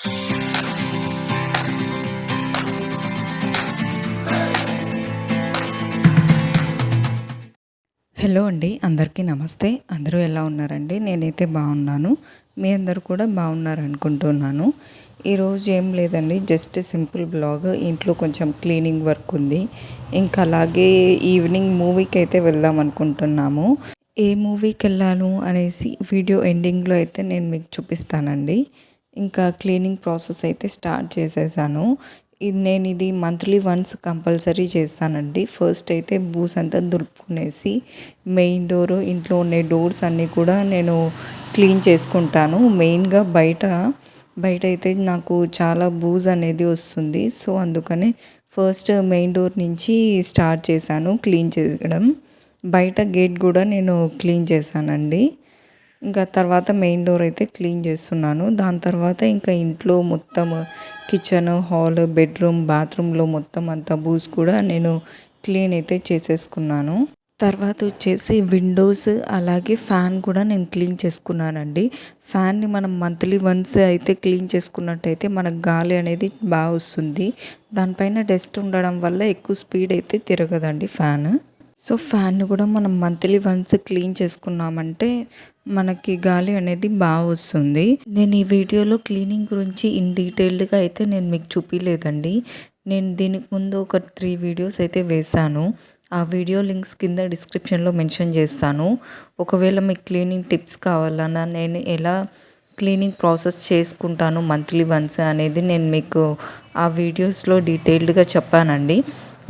Hello అండి, అందరికీ నమస్తే. అందరూ ఎలా ఉన్నారండి? నేనైతే బాగున్నాను. మీ అందరూ కూడా బాగున్నారనుకుంటున్నాను. ఈరోజు ఏం లేదండి, జస్ట్ సింపుల్ బ్లాగ్. ఇంట్లో కొంచెం క్లీనింగ్ వర్క్ ఉంది. ఇంకా అలాగే ఈవినింగ్ మూవీకి అయితే వెళ్దాం అనుకుంటున్నాము. ఏ మూవీకి వెళ్ళాను అనేసి వీడియో ఎండింగ్లో అయితే నేను మీకు చూపిస్తానండి. ఇంకా క్లీనింగ్ ప్రాసెస్ అయితే స్టార్ట్ చేసేసాను. నేను ఇది మంత్లీ వన్స్ కంపల్సరీ చేస్తానండి. ఫస్ట్ అయితే బూస్ అంతా దులుపుకునేసి మెయిన్ డోరు, ఇంట్లో ఉండే డోర్స్ అన్నీ కూడా నేను క్లీన్ చేసుకుంటాను. మెయిన్గా బయట అయితే నాకు చాలా బూజ్ అనేది వస్తుంది. సో అందుకని ఫస్ట్ మెయిన్ డోర్ నుంచి స్టార్ట్ చేశాను క్లీన్ చేయడం. బయట గేట్ కూడా నేను క్లీన్ చేశానండి. ఇంకా తర్వాత మెయిన్ డోర్ అయితే క్లీన్ చేస్తున్నాను. దాని తర్వాత ఇంకా ఇంట్లో మొత్తం కిచెన్, హాల్, బెడ్రూమ్, బాత్రూంలో మొత్తం అంతా బూజ్ కూడా నేను క్లీన్ అయితే చేసేసుకున్నాను. తర్వాత వచ్చేసి విండోస్ అలాగే ఫ్యాన్ కూడా నేను క్లీన్ చేసుకున్నానండి. ఫ్యాన్ని మనం మంత్లీ వన్స్ అయితే క్లీన్ చేసుకున్నట్టయితే మనకు గాలి అనేది బాగా వస్తుంది. దానిపైన డస్ట్ ఉండడం వల్ల ఎక్కువ స్పీడ్ అయితే తిరగదండి ఫ్యాన్. సో ఫ్యాన్ కూడా మనం మంత్లీ వన్స్ క్లీన్ చేసుకున్నామంటే మనకి గాలి అనేది బాగా వస్తుంది. నేను ఈ వీడియోలో క్లీనింగ్ గురించి ఇన్ డీటెయిల్డ్గా అయితే నేను మీకు చూపించలేదండి. నేను దీనికి ముందు ఒక 3 వీడియోస్ అయితే వేశాను. ఆ వీడియో లింక్స్ కింద డిస్క్రిప్షన్లో మెన్షన్ చేస్తాను. ఒకవేళ మీకు క్లీనింగ్ టిప్స్ కావాలన్నా, నేను ఎలా క్లీనింగ్ ప్రాసెస్ చేసుకుంటాను మంత్లీ వన్స్ అనేది నేను మీకు ఆ వీడియోస్లో డీటెయిల్డ్గా చెప్పానండి.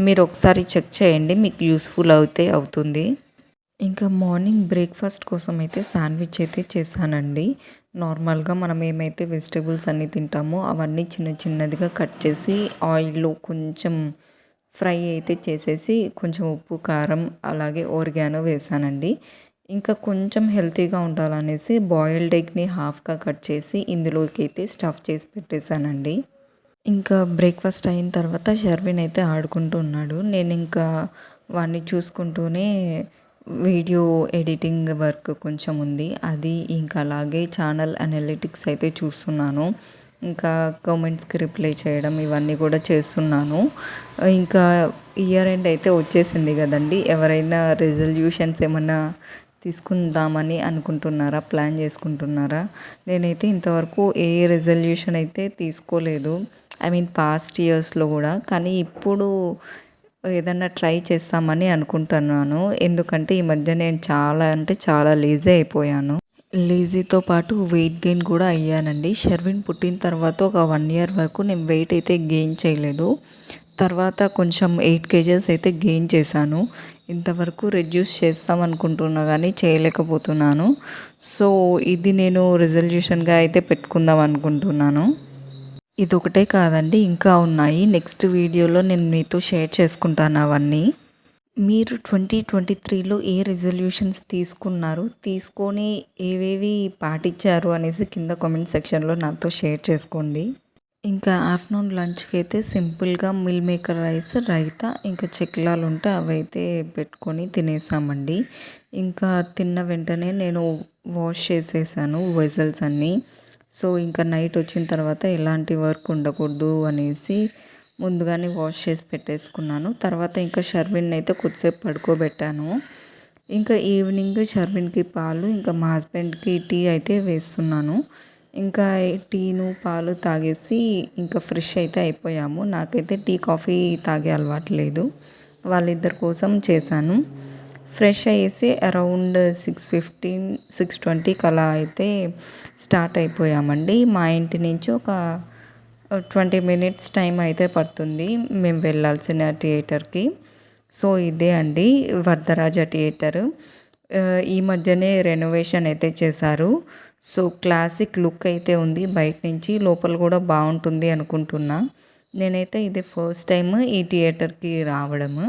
మీరు ఒకసారి చెక్ చేయండి, మీకు యూస్ఫుల్ అవుతుంది. ఇంకా మార్నింగ్ బ్రేక్ఫాస్ట్ కోసం అయితే శాండ్విచ్ అయితే చేశానండి. నార్మల్గా మనం ఏమైతే వెజిటేబుల్స్ అన్నీ తింటామో అవన్నీ చిన్నదిగా కట్ చేసి ఆయిల్లో కొంచెం ఫ్రై అయితే చేసేసి కొంచెం ఉప్పు, కారం అలాగే ఓరిగానో వేసానండి. ఇంకా కొంచెం హెల్తీగా ఉండాలనేసి బాయిల్డ్ ఎగ్ని హాఫ్గా కట్ చేసి ఇందులోకి అయితే స్టఫ్ చేసి పెట్టేశానండి. ఇంకా బ్రేక్ఫాస్ట్ అయిన తర్వాత షర్విన్ అయితే ఆడుకుంటూ ఉన్నాడు. నేను ఇంకా వాడిని చూసుకుంటూనే వీడియో ఎడిటింగ్ వర్క్ కొంచెం ఉంది, అది ఇంకా అలాగే ఛానల్ అనలిటిక్స్ అయితే చూస్తున్నాను. ఇంకా కామెంట్స్కి రిప్లై చేయడం ఇవన్నీ కూడా చేస్తున్నాను. ఇంకా ఇయర్ ఎండ్ అయితే వచ్చేసింది కదండి. ఎవరైనా రెజల్యూషన్స్ ఏమన్నా తీసుకుందామని అనుకుంటున్నారా, ప్లాన్ చేసుకుంటున్నారా? నేనైతే ఇంతవరకు ఏ రెజల్యూషన్ అయితే తీసుకోలేదు. పాస్ట్ ఇయర్స్లో కూడా. కానీ ఇప్పుడు ఏదన్నా ట్రై చేస్తామని అనుకుంటున్నాను. ఎందుకంటే ఈ మధ్య నేను చాలా లేజీ అయిపోయాను. లేజీతో పాటు వెయిట్ గెయిన్ కూడా అయ్యానండి. షర్విన్ పుట్టిన తర్వాత ఒక 1 ఇయర్ వరకు నేను వెయిట్ అయితే గెయిన్ చేయలేదు. తర్వాత కొంచెం 8 kgs అయితే గెయిన్ చేశాను. ఇంతవరకు రెడ్యూస్ చేస్తాం అనుకుంటున్నా కానీ చేయలేకపోతున్నాను. సో ఇది నేను రెజల్యూషన్గా అయితే పెట్టుకుందాం అనుకుంటున్నాను. ఇదొకటే కాదండి, ఇంకా ఉన్నాయి. నెక్స్ట్ వీడియోలో నేను మీతో షేర్ చేసుకుంటాను అవన్నీ. మీరు 2023లో ఏ రెజల్యూషన్స్ తీసుకున్నారు, తీసుకొని ఏవేవి పాటించారు అనేసి కింద కామెంట్ సెక్షన్లో నాతో షేర్ చేసుకోండి. ఇంకా ఆఫ్టర్నూన్ లంచ్కి అయితే సింపుల్గా మిల్ మేకర్ రైస్, రైతా, ఇంకా చెక్లాలు ఉంటే అవైతే పెట్టుకొని తినేసామండి. ఇంకా తిన్న వెంటనే నేను వాష్ చేసేసాను వెజల్స్ అన్నీ. సో ఇంకా నైట్ వచ్చిన తర్వాత ఎలాంటి వర్క్ ఉండకూడదు అనేసి ముందుగానే వాష్ చేసి పెట్టేసుకున్నాను. తర్వాత ఇంకా షర్విన్ అయితే కొద్దిసేపు పడుకోబెట్టాను. ఇంకా ఈవినింగ్ షర్విన్కి పాలు, ఇంకా మా హస్బెండ్కి టీ అయితే వేస్తున్నాను. ఇంకా టీను పాలు తాగేసి ఇంకా ఫ్రెష్ అయితే అయిపోయాము. నాకైతే టీ కాఫీ తాగే అలవాటు లేదు, వాళ్ళిద్దరి కోసం చేశాను. ఫ్రెష్ అయ్యేసి అరౌండ్ 6:15, 6:20కి అలా అయితే స్టార్ట్ అయిపోయామండి. మా ఇంటి నుంచి ఒక 20 minutes టైం అయితే పడుతుంది మేము వెళ్ళాల్సిన థియేటర్కి. సో ఇదే అండి వరదరాజ థియేటర్. ఈ మధ్యనే రెనోవేషన్ అయితే చేశారు. సో క్లాసిక్ లుక్ అయితే ఉంది బయట నుంచి, లోపల కూడా బాగుంటుంది అనుకుంటున్నా. నేనైతే ఇది ఫస్ట్ టైం ఈ థియేటర్కి రావడము.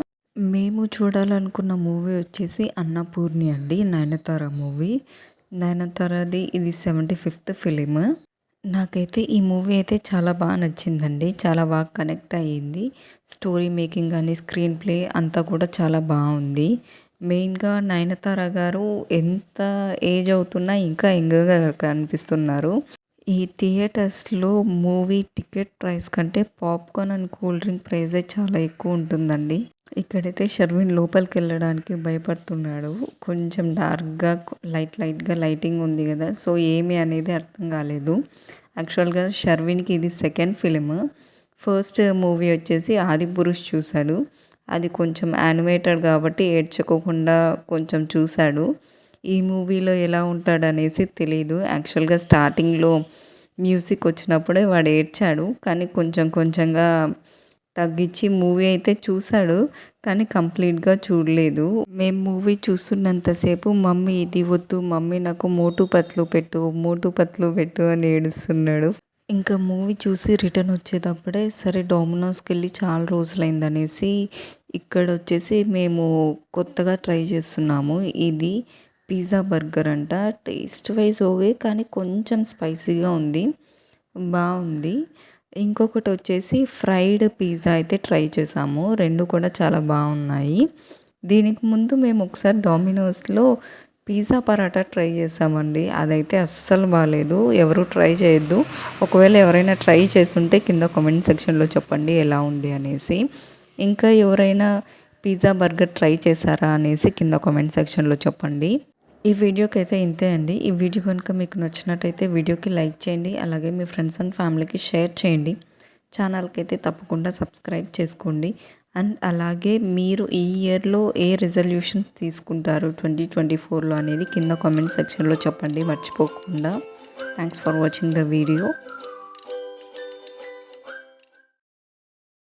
మేము చూడాలనుకున్న మూవీ వచ్చేసి అన్నపూర్ణి అండి, నయనతార మూవీ. నయనతారది ఇది 75th ఫిలిం. నాకైతే ఈ మూవీ అయితే చాలా బాగా నచ్చిందండి. చాలా బాగా కనెక్ట్ అయ్యింది. స్టోరీ మేకింగ్ కానీ స్క్రీన్ ప్లే అంతా కూడా చాలా బాగుంది. మెయిన్గా నయనతార గారు ఎంత ఏజ్ అవుతున్నా ఇంకా యంగ్గా కనిపిస్తున్నారు. ఈ థియేటర్స్‌లో మూవీ టికెట్ ప్రైస్ కంటే పాప్‌కార్న్ అండ్ కూల్ డ్రింక్ ప్రైజే చాలా ఎక్కువ ఉంటుందండి. ఇక్కడైతే షర్విన్ లోపలికెళ్ళడానికి భయపడుతున్నాడు. కొంచెం డార్క్‌గా లైట్‌గా లైటింగ్ ఉంది గదా! సో, ఏమి అనేది అర్థం గాలేదు. యాక్చువల్‌గా షర్విన్‌కి ఇది సెకండ్ ఫిల్మ్. ఫస్ట్ మూవీ వచ్చేసి 'ఆదిపురుష్' చూసాడు. అది కొంచెం యానిమేటెడ్ కాబట్టి ఏడ్చుకోకుండా కొంచెం చూసాడు. ఈ మూవీలో ఎలా ఉంటాడనేసి తెలీదు. యాక్చువల్‌గా స్టార్టింగ్‌లో మ్యూజిక్ వచ్చినప్పుడే వాడు ఏడ్చాడు. కానీ కొంచెం కొంచెంగా తగ్గించి మూవీ అయితే చూసాడు. కానీ కంప్లీట్‌గా చూడలేదు. మేము మూవీ చూస్తున్నంత సేపు మమ్మీ ఇది వద్దు, మమ్మీ నాకు మోటు పత్లు పెట్టు, మోటు పత్లు పెట్టు అని ఏడుస్తున్నాడు. ఇంకా మూవీ చూసి రిటర్న్ వచ్చేటప్పుడే సరే డోమినోస్‌కెళ్ళి చాలా రోజులైందనేసి ఇక్కడొచ్చేసి మేము కొత్తగా ట్రై చేస్తున్నాము. ఇది పిజ్జా బర్గర్ అంట. Taste wise okay. కానీ కొంచెం స్పైసీగా ఉంది. బావుంది. ఇంకొకటొచ్చేసి ఫ్రైడ్ పిజ్జా అయితే ట్రై చేసాము. 2 కూడా చాలా బావున్నాయి. దీనికి ముందు మేము ఒకసారి డోమినోస్‌లో పిజ్జా పరాటా ట్రై చేసామండి. అదైతే అస్సలు బాలేదు. ఎవరు ట్రై చేయొద్దు. ఒకవేళ ఎవరైనా ట్రై చేసుంటే కింద కామెంట్ సెక్షన్‌లో చెప్పండి ఎలా ఉంది అనేసి. ఇంకా ఎవరైనా పిజ్జా, బర్గర్ ట్రై చేశారా అనేసి కింద కామెంట్ సెక్షన్‌లో చెప్పండి. ఈ వీడియోకైతే ఇంతే అండి. ఈ వీడియో కనుక మీకు నచ్చినట్టయితే వీడియోకి లైక్ చేయండి. అలాగే మీ ఫ్రెండ్స్ అండ్ ఫ్యామిలీకి షేర్ చేయండి. ఛానల్‌కి అయితే తప్పకుండా సబ్స్క్రైబ్ చేసుకోండి. అండ్ అలాగే మీరు ఈ ఇయర్‌లో ఏ రిజల్యూషన్స్ తీసుకుంటారు 2024లో అనేది కింద కామెంట్ సెక్షన్‌లో చెప్పండి మర్చిపోకుండా. Thanks for watching the video.